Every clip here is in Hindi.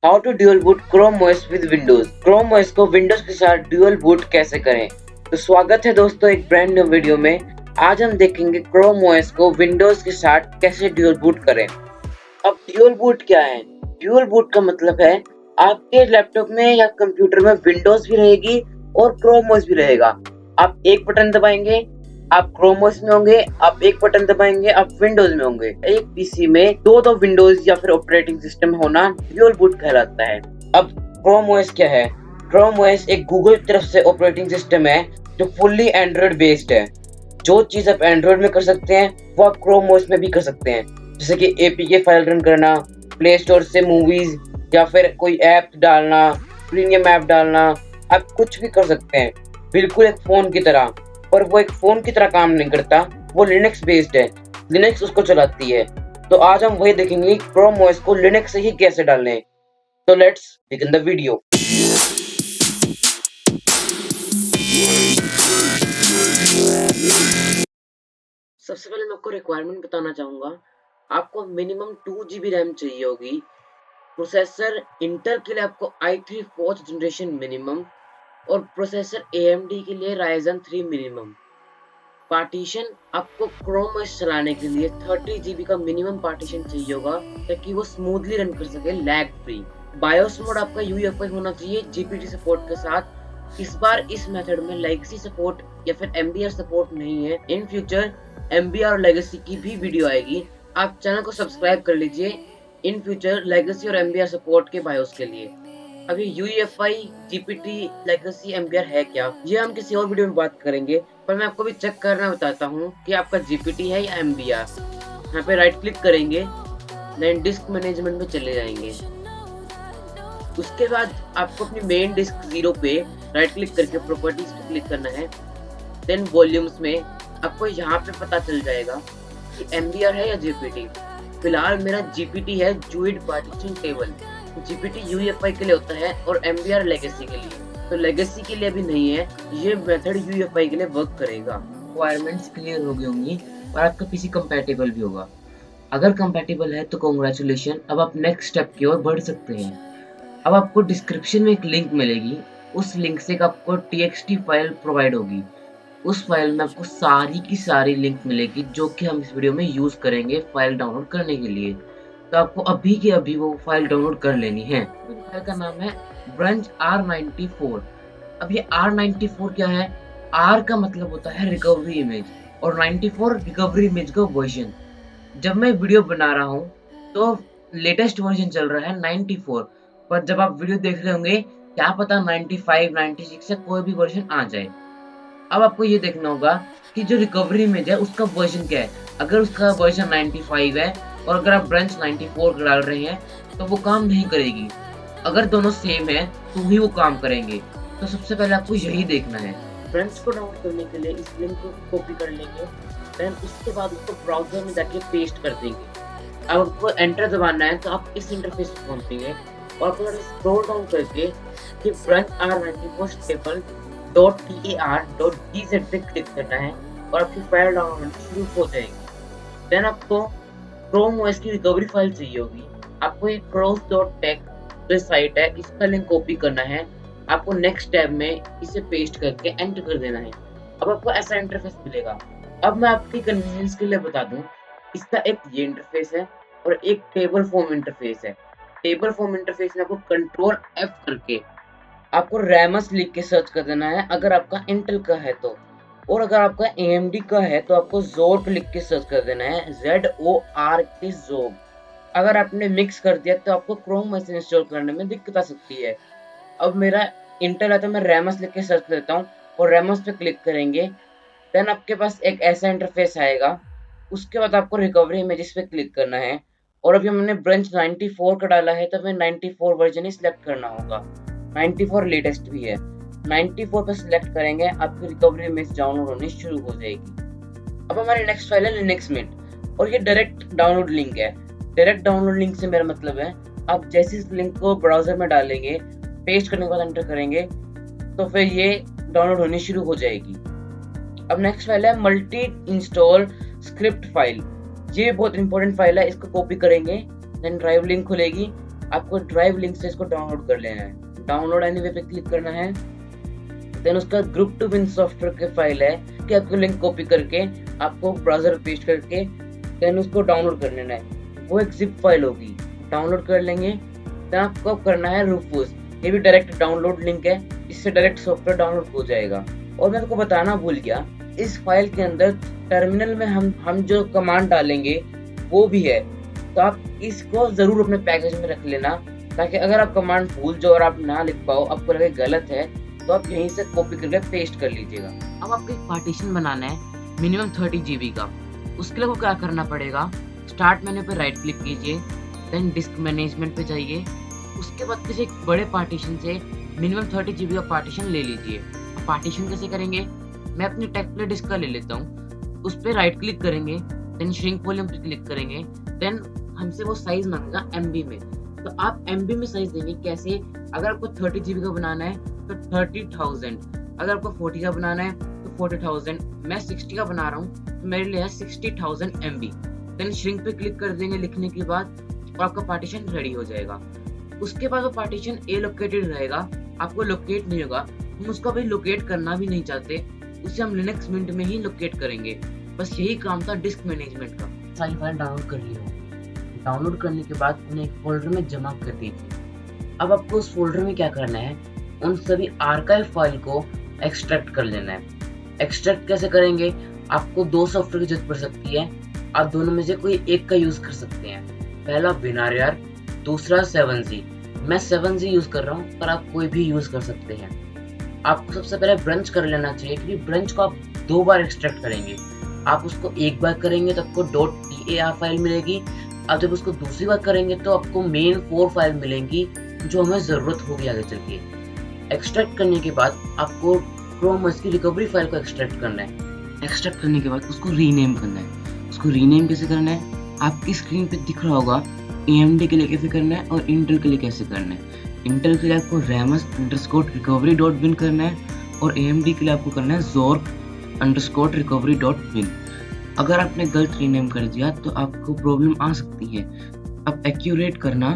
How to dual boot Chrome OS with Windows. Chrome OS को विंडोज के साथ ड्यूल बूट कैसे करें। तो स्वागत है दोस्तों एक ब्रांड न्यू वीडियो में। आज हम देखेंगे क्रोम ओएस को विंडोज के साथ कैसे ड्यूल बूट करें। अब ड्यूल बूट क्या है? ड्यूल बूट का मतलब है आपके लैपटॉप में या कंप्यूटर में विंडोज भी रहेगी और क्रोम ओएस भी रहेगा। आप एक बटन दबाएंगे, आप क्रोम ओएस में होंगे, आप एक बटन दबाएंगे, आप विंडोज में होंगे। एक पीसी में दो विंडोज या फिर ऑपरेटिंग सिस्टम होना ड्यूल बूट कहलाता है। अब क्रोम ओएस क्या है? क्रोम ओएस एक गूगल की तरफ से ऑपरेटिंग सिस्टम है जो फुल्ली एंड्रॉइड बेस्ड है। जो चीज आप एंड्रॉइड में कर सकते हैं वो आप क्रोम ओएस में भी कर सकते हैं, जैसे कि एपीके फाइल रन करना, प्ले स्टोर से मूवीज या फिर कोई ऐप डालना, प्रीमियम ऐप डालना, आप कुछ भी कर सकते हैं बिल्कुल एक फोन की तरह। पर वो एक फोन की तरह काम नहीं करता, वो लिनक्स बेस्ड है, लिनक्स उसको चलाती है। तो आज हम वही देखेंगे क्रोम ओएस को लिनक्स से ही कैसे डालें। तो लेट्स बिगिन द वीडियो। सबसे पहले मैं आपको रिक्वायरमेंट बताना चाहूंगा। आपको मिनिमम 2 GB रैम चाहिए होगी। प्रोसेसर इंटेल के लिए आपको i3 4th जनरेशन मिनिमम और प्रोसेसर AMD के लिए Ryzen 3 मिनिमम। पार्टीशन आपको क्रोम ओएस चलाने के लिए 30 GB का मिनिमम पार्टीशन चाहिए होगा ताकि वो स्मूथली रन कर सके लैग फ्री। बायोस मोड आपका UEFI होना चाहिए GPT सपोर्ट के साथ। इस बार इस मेथड में लेगेसी सपोर्ट या फिर MBR सपोर्ट नहीं है। इन फ्यूचर MBR और लेगेसी की भी वीडियो आएगी, आप चैनल को सब्सक्राइब कर लीजिए इन फ्यूचर लेगेसी और MBR सपोर्ट के बायोस के लिए। अभी UEFI, GPT, लेगेसी, MBR है क्या, ये हम किसी और वीडियो में बात करेंगे। पर मैं आपको भी चेक करना बताता हूँ कि आपका GPT है या MBR। यहाँ पे राइट क्लिक करेंगे, देन डिस्क मैनेजमेंट में चले जाएंगे। उसके बाद आपको अपनी मेन डिस्क 0 पे राइट क्लिक करके प्रॉपर्टीज पे क्लिक करना है। देन वॉल्यूम्स में आपको यहाँ पे पता चल जाएगा कि MBR है या GPT। फिलहाल मेरा GPT है, जूइड पार्टीशन टेबल। GPT UEFI के लिए होता है और MBR लेगेसी के लिए। तो लेगेसी के लिए भी नहीं है, ये मेथड UEFI के लिए वर्क करेगा। रिक्वायरमेंट्स क्लियर हो गई होंगी और आपका पीसी कंपैटिबल भी होगा। अगर कंपैटिबल है तो कांग्रेचुलेशन, अब आप नेक्स्ट स्टेप की ओर बढ़ सकते हैं। अब आपको डिस्क्रिप्शन में एक लिंक मिलेगी, उस लिंक से आपको TXT फाइल प्रोवाइड होगी। उस फाइल में आपको सारी की सारी लिंक मिलेगी जो कि हम इस वीडियो में यूज करेंगे फाइल डाउनलोड करने के लिए। तो आपको अभी के अभी वो फाइल डाउनलोड कर लेनी है। फाइल का नाम है ब्रंच R94। अब ये R94 क्या है? R का मतलब होता है रिकवरी इमेज और 94 रिकवरी इमेज का वर्जन। जब मैं वीडियो बना रहा हूँ तो लेटेस्ट वर्जन चल रहा है 94, पर जब आप वीडियो देख रहे होंगे क्या पता 95, 96 या कोई भी वर्जन आ जाए। अब आपको ये देखना होगा कि जो रिकवरी इमेज है उसका वर्जन क्या है। अगर उसका वर्जन 95 है और अगर आप ब्रंच 94 डाल रहे हैं तो वो काम नहीं करेगी। अगर दोनों सेम है तो ही वो काम करेंगे। तो सबसे पहले आपको यही देखना है। ब्रंच को डाउनलोड करने के लिए इस लिंक को कॉपी कर लेंगे, देन उसके बाद उसको ब्राउजर में जाके पेस्ट कर देंगे। अब आपको एंटर दबाना है तो आप इस इंटरफेस पे पहुंचेंगे और आपको स्क्रॉल डाउन करके कि ब्रंच R94 स्टेपल .tar.gz पे क्लिक करना है और आपकी फाइल डाउनलोड शुरू हो जाएगी। देन आपको क्रोम ओएस की रिकवरी फाइल चाहिए होगी। आपको एक cross.tech जो साइट है इसका लिंक कॉपी करना है। आपको नेक्स्ट टैब में इसे पेस्ट करके एंटर कर देना है। अब आपको ऐसा इंटरफेस मिलेगा। अब मैं आपकी कन्वीनियंस के लिए बता दूं, इसका एक ये इंटरफेस है और एक टेबल फॉर्म इंटरफेस है। टेबल फॉर्म इंटरफेस में आपको कंट्रोल F करके आपको रैमस लिख के सर्च कर देना है अगर आपका इंटेल का है तो, और अगर आपका AMD का है तो आपको ज़ोर्ब लिख के सर्च कर देना है, ZORK ज़ोर्ब। अगर आपने मिक्स कर दिया तो आपको क्रोम ओएस इंस्टॉल करने में दिक्कत आ सकती है। अब मेरा इंटेल है तो मैं रैमस लिख के सर्च करता हूँ और रैमस पे क्लिक करेंगे। देन आपके पास एक ऐसा इंटरफेस आएगा। उसके बाद आपको रिकवरी इमेजेस पे क्लिक करना है और अभी हमने ब्रंच 94 का डाला है तो हमें 94 वर्जन ही सिलेक्ट करना होगा। 94 लेटेस्ट भी है। 94 पे सिलेक्ट करेंगे, आपकी रिकवरी इमेज डाउनलोड होनी शुरू हो जाएगी। अब हमारी नेक्स्ट फाइल है लिनक्स मिंट और ये डायरेक्ट डाउनलोड लिंक है। डायरेक्ट डाउनलोड लिंक से मेरा मतलब है आप जैसे इस लिंक को ब्राउजर में डालेंगे, पेस्ट करने के बाद एंटर करेंगे तो फिर ये डाउनलोड होनी शुरू हो जाएगी। अब नेक्स्ट फाइल है मल्टी इंस्टॉल स्क्रिप्ट फाइल। ये बहुत इंपॉर्टेंट फाइल है, इसको कॉपी करेंगे, देन ड्राइव लिंक खुलेगी, आपको ड्राइव लिंक से इसको डाउनलोड कर लेना है। डाउनलोड एनीवे पे क्लिक करना है। देन उसका ग्रुप टू विन सॉफ्टवेयर की फाइल है कि आपको लिंक कॉपी करके आपको ब्राउज़र पेस्ट करके देन उसको डाउनलोड कर लेना है। वो एक ज़िप फाइल होगी, डाउनलोड कर लेंगे। देन आपको अब करना है रूफूस, ये भी डायरेक्ट डाउनलोड लिंक है, इससे डायरेक्ट सॉफ्टवेयर डाउनलोड हो जाएगा। और मैं आपको बताना भूल गया, इस फाइल के अंदर टर्मिनल में हम जो कमांड डालेंगे वो भी है, तो आप इसको ज़रूर अपने पैकेज में रख लेना, ताकि अगर आप कमांड भूल जाओ और आप ना लिख पाओ, आपको लगे गलत है, तो आप यहीं से कॉपी करके पेस्ट कर लीजिएगा। अब आपको एक पार्टीशन बनाना है मिनिमम 30 GB का। उसके लिए आपको क्या करना पड़ेगा, स्टार्ट मेन्यू पे राइट क्लिक कीजिए, देन डिस्क मैनेजमेंट पे जाइए। उसके बाद किसी एक बड़े पार्टीशन से मिनिमम 30 GB का पार्टीशन ले लीजिए। अब पार्टीशन कैसे करेंगे, मैं अपनी टेक्स्ट डिस्क का ले लेता हूँ। उस पर राइट क्लिक करेंगे, देन श्रिंक वॉल्यूम पे क्लिक करेंगे, देन हमसे वो साइज मांगेगा MB में, तो आप MB में साइज देंगे। कैसे, अगर आपको 30 GB का बनाना है तो 30,000, अगर आपको 40 का बनाना है तो 40,000। मैं 60 का बना रहा हूँ तो मेरे लिए है 60,000 MB। देन श्रिंक पे क्लिक कर देंगे लिखने के बाद, और आपका पार्टीशन रेडी हो जाएगा। उसके बाद वो पार्टीशन ए लोकेटेड रहेगा, आपको लोकेट नहीं होगा। हम उसको अभी लोकेट करना भी नहीं चाहते, उसे हम लिनक्स मिंट में ही लोकेट करेंगे। बस यही काम था डिस्क मैनेजमेंट का। सारी फाइल डाउनलोड कर ली हो, डाउनलोड करने के बाद उन्हें एक फोल्डर में जमा कर दीजिए। अब आपको उस फोल्डर में क्या करना है, उन सभी आर्काइव फाइल को एक्सट्रैक्ट कर लेना है। एक्सट्रैक्ट कैसे करेंगे, आपको दो सॉफ्टवेयर की जरूरत पड़ सकती है, आप दोनों में से कोई एक का यूज कर सकते हैं। पहला WinRAR, दूसरा 7z। मैं 7z यूज कर रहा हूँ, पर आप कोई भी यूज कर सकते हैं। आपको सबसे पहले ब्रंच कर लेना चाहिए, क्योंकि ब्रंच को आप 2 बार एक्सट्रैक्ट करेंगे। आप उसको एक बार करेंगे तो आपको .tar फाइल मिलेगी, अब जब उसको दूसरी बार करेंगे तो आपको मेन 4 फाइल मिलेंगी, जो हमें ज़रूरत होगी आगे चल के। एक्सट्रैक्ट करने के बाद आपको क्रोम OS की रिकवरी फाइल को एक्सट्रैक्ट करना है। एक्सट्रैक्ट करने के बाद उसको रीनेम करना है। उसको रीनेम कैसे करना है, आपकी स्क्रीन पे दिख रहा होगा। AMD के लिए कैसे करना है और इंटेल के लिए कैसे करना है। इंटेल के लिए आपको ramus_recovery.bin करना है, और AMD के लिए आपको करना है zork_recovery.bin। अगर आपने गलत रीनेम कर दिया तो आपको प्रॉब्लम आ सकती है। आप एक्यूरेट करना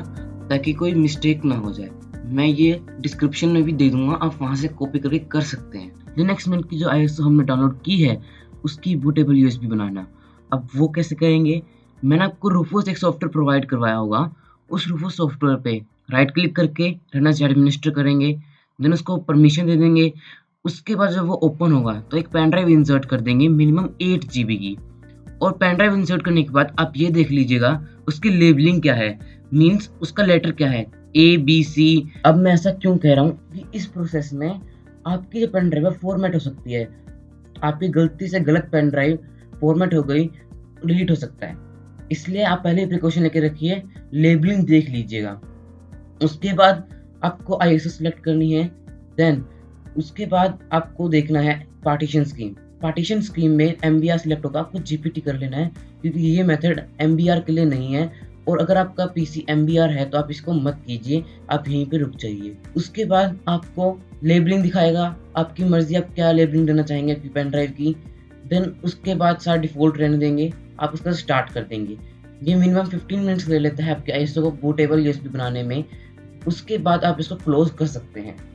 ताकि कोई मिस्टेक ना हो जाए। मैं ये डिस्क्रिप्शन में भी दे दूंगा, आप वहां से कॉपी करके कर सकते हैं। लिनक्स मिंट की जो ISO हमने डाउनलोड की है उसकी बूटेबल USB बनाना। अब वो कैसे करेंगे, मैंने आपको रूफोस एक सॉफ्टवेयर प्रोवाइड करवाया होगा, उस रूफोस सॉफ्टवेयर पे राइट क्लिक करके रन एज एडमिनिस्टर करेंगे, देन उसको परमिशन दे देंगे। उसके बाद जब वो ओपन होगा तो एक पेन ड्राइव इंसर्ट कर देंगे मिनिमम 8 GB की। और पेन ड्राइव इंसर्ट करने के बाद आप ये देख लीजिएगा उसकी लेबलिंग क्या है, मीन्स उसका लेटर क्या है, ABC। अब मैं ऐसा क्यों कह रहा हूँ कि इस प्रोसेस में आपकी जो पेन ड्राइव है फॉर्मेट हो सकती है। आपकी गलती से गलत पेन ड्राइव फॉर्मेट हो गई, डिलीट हो सकता है, इसलिए आप पहले प्रिकॉशन लेके रखिए, लेबलिंग देख लीजिएगा। उसके बाद आपको ISO सेलेक्ट करनी है। देन उसके बाद आपको देखना है पार्टीशन स्कीम। पार्टीशन स्कीम में MBR सिलेक्ट होगा, आपको GPT कर लेना है, क्योंकि ये मेथड MBR के लिए नहीं है। और अगर आपका PC MBR है तो आप इसको मत कीजिए, आप यहीं पे रुक जाइए। उसके बाद आपको लेबलिंग दिखाएगा, आपकी मर्जी आप क्या लेबलिंग देना चाहेंगे आपकी पेन ड्राइव की। देन उसके बाद सारा डिफॉल्ट रहने देंगे, आप उसका स्टार्ट कर देंगे। ये मिनिमम 15 मिनट्स ले लेता है आपके ISO को बूटेबल USB बनाने में। उसके बाद आप इसको क्लोज कर सकते हैं।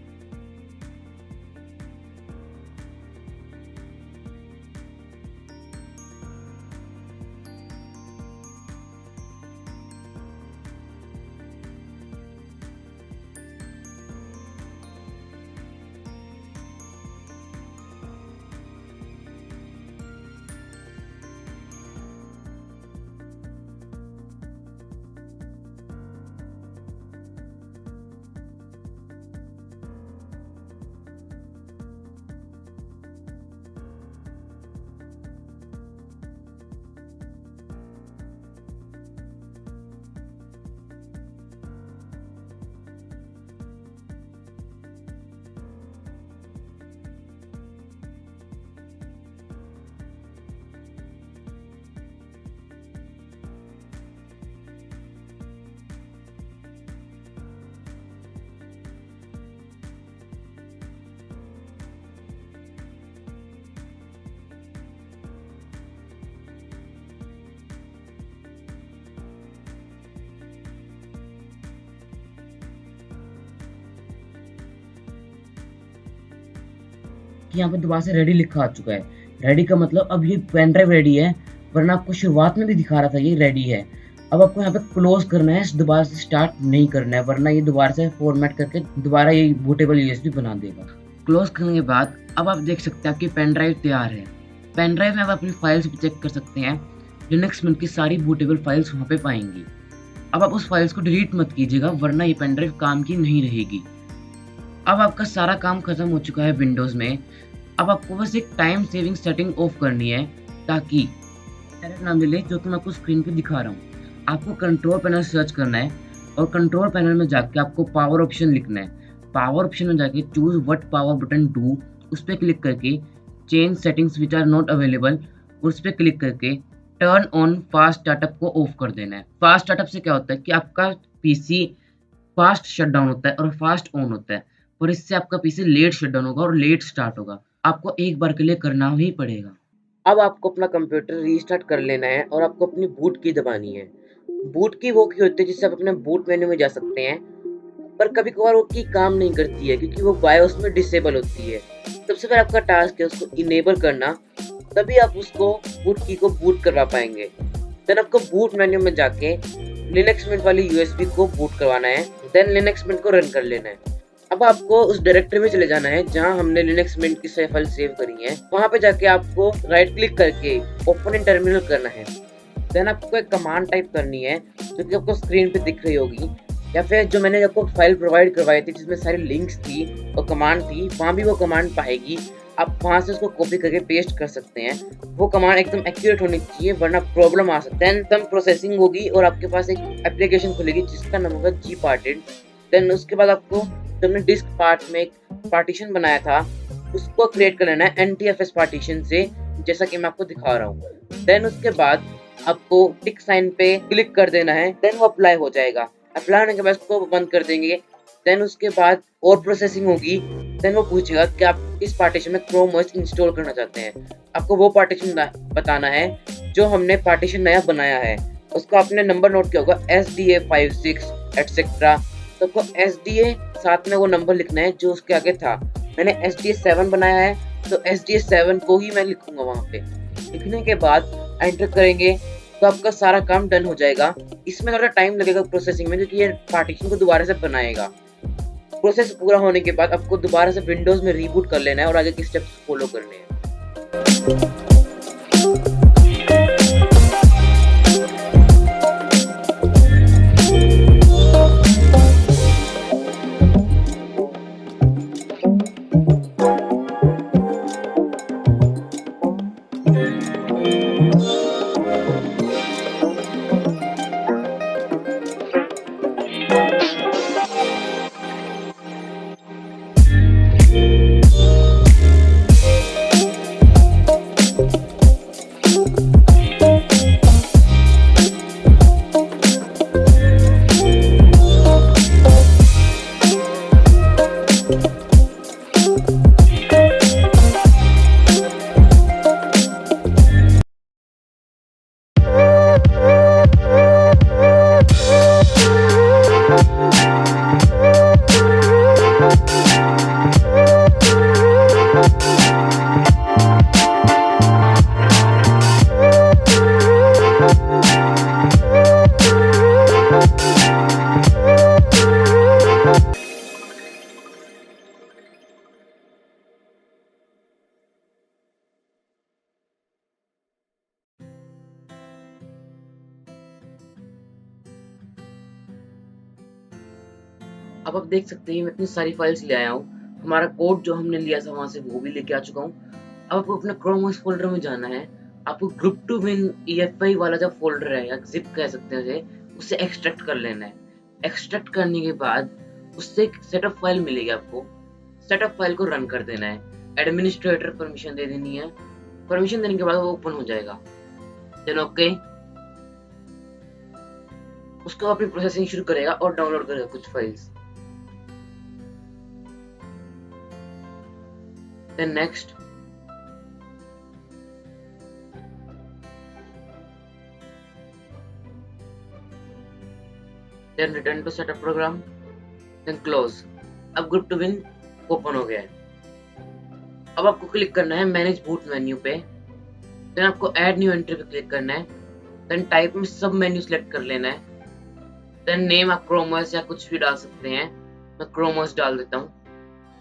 कि यहाँ पे दोबारा से रेडी लिखा आ चुका है। रेडी का मतलब अब ये पेन ड्राइव रेडी है, वरना आपको शुरुआत में भी दिखा रहा था ये रेडी है। अब आपको यहाँ पे क्लोज करना है, दोबारा से स्टार्ट नहीं करना है, वरना ये दोबारा से फॉर्मेट करके दोबारा ये बूटेबल यूएसबी बना देगा। क्लोज करने के बाद अब आप देख सकते हैं आपकी पेन ड्राइव तैयार है। पेन ड्राइव में आप अपनी फाइल्स भी चेक कर सकते हैं। लिनक्स mint की सारी बूटेबल फाइल्स वहाँ पे पाएंगी। अब आप उस फाइल्स को डिलीट मत कीजिएगा, वरना ये पेन ड्राइव काम की नहीं रहेगी। अब आपका सारा काम खत्म हो चुका है विंडोज़ में। अब आपको बस एक टाइम सेविंग सेटिंग ऑफ करनी है, ताकि एरर ना मिले जो कि मैं आपको स्क्रीन पे दिखा रहा हूँ। आपको कंट्रोल पैनल सर्च करना है और कंट्रोल पैनल में जाके आपको पावर ऑप्शन लिखना है। पावर ऑप्शन में जाके choose what power button do, उस पर क्लिक करके change settings which are not available, उस पर क्लिक करके टर्न ऑन फास्ट स्टार्टअप को ऑफ कर देना है। फास्ट स्टार्टअप से क्या होता है कि आपका पीसी फास्ट शटडाउन होता है और फास्ट ऑन होता है, और इससे आपका पीसी लेट शटडाउन होगा और लेट स्टार्ट होगा। आपको एक बार के लिए करना ही पड़ेगा। अब आपको अपना कंप्यूटर रीस्टार्ट कर लेना है और आपको अपनी बूट की दबानी है। बूट की वो की होती है जिससे आप अपने बूट मेन्यू में जा सकते हैं, पर कभी कभार वो की काम नहीं करती है क्योंकि वो बायोस में डिसेबल होती है। सबसे पहले आपका टास्क है उसको इनेबल करना, तभी आप उसको बूट की को बूट करवा पाएंगे। देन आपको बूट मेन्यू में जाके लिनक्स mint वाली यूएसबी को बूट करवाना है। देन लिनक्स mint को रन कर लेना है। अब आपको उस डायरेक्टरी में चले जाना है जहां हमने लिनक्स mint की सेव फाइल सेव करी है। वहां पे जाके आपको राइट क्लिक करके ओपन इन टर्मिनल करना है। देन आपको एक कमांड टाइप करनी है जो कि आपको स्क्रीन पे दिख रही होगी, या फिर जो मैंने आपको फाइल प्रोवाइड करवाई थी जिसमें सारी लिंक्स थी और कमांड थी, वहाँ भी वो कमांड पाएगी। आप वहाँ से उसको कॉपी करके पेस्ट कर सकते हैं। वो कमांड एकदम एक्यूरेट होनी चाहिए, वरना प्रॉब्लम आ सकता है। देन सम प्रोसेसिंग होगी और आपके पास एक एप्लीकेशन खुलेगी जिसका नाम होगा gparted। देन उसके बाद आपको जो हमने डिस्क पार्ट में एक पार्टीशन बनाया था उसको क्रिएट कर लेना है NTFS पार्टीशन से, जैसा कि मैं आपको दिखा रहा हूँ। देन उसके बाद आपको टिक साइन पे क्लिक कर देना है। देन वो अप्लाई हो जाएगा। अप्लाई होने के बाद उसको बंद कर देंगे। देन उसके बाद और प्रोसेसिंग होगी। देन वो पूछेगा कि आप इस पार्टीशन में क्रोम OS इंस्टॉल करना चाहते हैं। आपको वो पार्टीशन बताना है जो हमने पार्टीशन नया बनाया है। उसका आपने नंबर नोट किया होगा SDA56 एटसेट्रा। तो आपको SDA साथ में वो नंबर लिखना है जो उसके आगे था। मैंने SDA7 बनाया है तो SDA7 को ही मैं लिखूंगा वहाँ पे। लिखने के बाद एंटर करेंगे तो आपका सारा काम डन हो जाएगा। इसमें थोड़ा टाइम लगेगा प्रोसेसिंग में क्योंकि ये पार्टीशन को दोबारा से बनाएगा। प्रोसेस पूरा होने के बाद आपको दोबारा से विंडोज में रीबूट कर लेना है और आगे के स्टेप्स फॉलो करने हैं। अब आप देख सकते हैं मैं इतनी सारी फाइल्स ले आया हूँ। हमारा कोड जो हमने लिया था वहां से वो भी लेके आ चुका हूँ। अब आपको अपने क्रोम OS फोल्डर में जाना है। आपको ग्रुप टू विन EFI वाला जो फोल्डर है या जिप कह सकते हैं उसे एक्सट्रैक्ट कर लेना है। एक्सट्रैक्ट करने के बाद उससे एक सेटअप फाइल मिलेगी आपको। सेटअप फाइल को रन कर देना है। एडमिनिस्ट्रेटर परमिशन दे देनी है। परमिशन देने के बाद वो ओपन हो जाएगा। देन ओके, उसको अपनी प्रोसेसिंग शुरू करेगा और डाउनलोड करेगा कुछ files. Then next, then return to setup program, then close। अब ग्रुप टू विन ओपन हो गया है। अब आपको क्लिक करना है मैनेज बूट मेन्यू पे, देन आपको ऐड न्यू एंट्री पे क्लिक करना है, देन टाइप में सब मेन्यू सेलेक्ट कर लेना है, देन नेम आप क्रोमोस या कुछ भी डाल सकते हैं, मैं क्रोमोस डाल देता हूँ।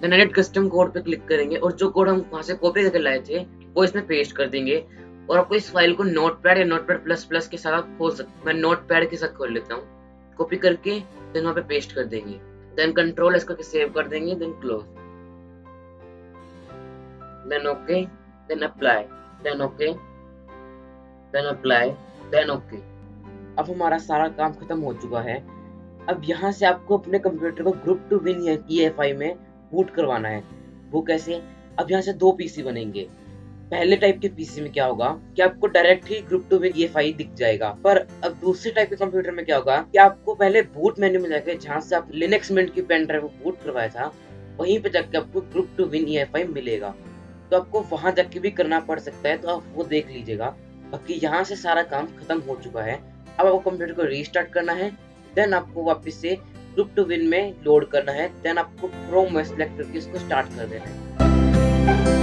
देन एडिट कस्टम कोड पे क्लिक करेंगे और जो कोड हम वहाँ से कॉपी करके लाए थे वो इसमें पेस्ट कर देंगे और आपको इस फाइल को नोटपैड या नोटपैड प्लस प्लस के साथ आप खोल सकते। मैं नोटपैड के साथ खोल लेता हूँ, कॉपी करके देन वहाँ पे पेस्ट कर देंगे, देन कंट्रोल एस करके सेव कर देंगे, then close, then okay, then apply, then okay, then apply, then okay. अब हमारा सारा काम खत्म हो चुका है। अब यहाँ से आपको अपने कंप्यूटर को ग्रुप टू विन EFI में बूट करवाना है। वो कैसे? अब यहाँ से 2 पीसी बनेंगे। पहले टाइप के पीसी में क्या होगा कि आपको डायरेक्ट ही ग्रुप टू विन EFI दिख जाएगा, पर अब दूसरे टाइप के कंप्यूटर में क्या होगा कि आपको पहले बूट मेन्यू में जाकर जहाँ से आप लिनक्स मिंट की पेन ड्राइव को बूट करवाया था वहीं पे जाके आपको ग्रुप टू विन EFI मिलेगा। तो आपको वहां जाके भी करना पड़ सकता है, तो आप वो देख लीजिएगा। बाकी यहाँ से सारा काम खत्म हो चुका है। अब आपको कंप्यूटर को रीस्टार्ट करना है, देन आपको वापस से ग्रुप टू विन में लोड करना है, देन आपको क्रोम में सेलेक्ट करके इसको स्टार्ट कर देना है।